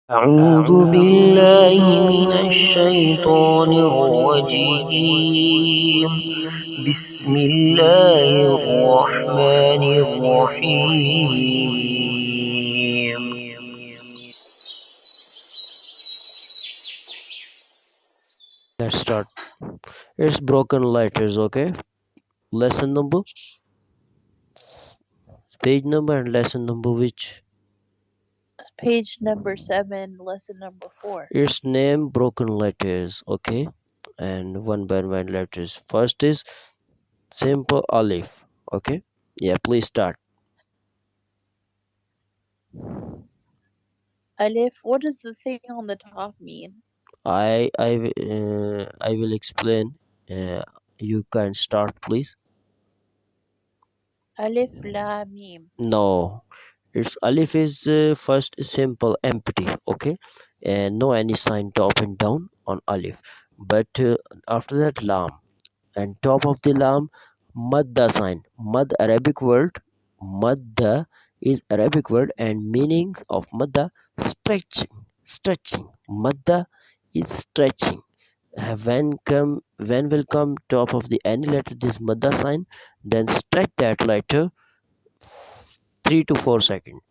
أعوذ بالله من الشيطان الرجيم بسم الله الرحمن الرحيم. Let's start. It's broken letters, okay? Lesson number, page number, and lesson number which? Page number 7, lesson number 4. Its name broken letters, okay? And one by one letters. First is simple alif, okay? Yeah, please start. Alif, what does the thing on the top mean? I will explain. You can start, please. Alif, la, mim. No, its alif is first simple empty, okay, and no any sign top and down on alif, but after that lam, and top of the lam madda sign. Arabic word. Madda is Arabic word, and meaning of madda stretching. Madda is stretching. When will come top of the any letter this madda sign, then stretch that letter 3 to 4 seconds.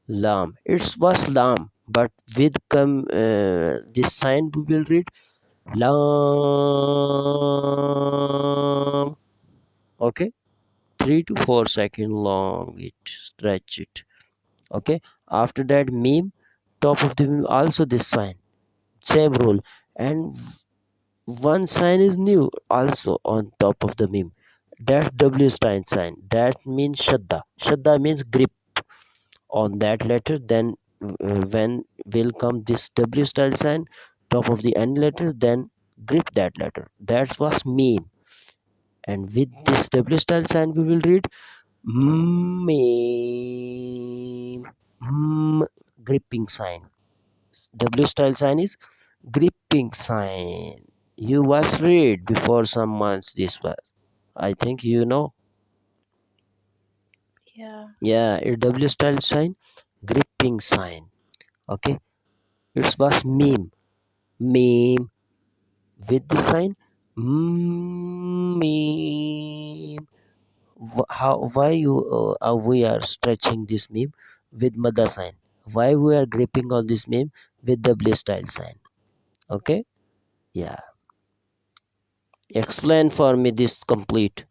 Lam. It was lam, but with come this sign we will read lam. Okay, 3 to 4 seconds long. It stretch it. Okay. After that meme, top of the meme also this sign, same rule, and one sign is new also on top of the meme. That W sign. That means shadda. Shadda means grip on that letter. Then when will come this W style sign top of the N letter, then grip that letter. That was meme. And with this W style sign we will read meme. Gripping sign. W style sign is gripping sign. You was read before some months. This was, I think you know. Yeah, a W style sign, gripping sign. Okay, it was meme with the sign meme. Why we are stretching this meme with mother sign? Why we are gripping on this meme with W style sign? Okay, yeah. Explain for me this complete.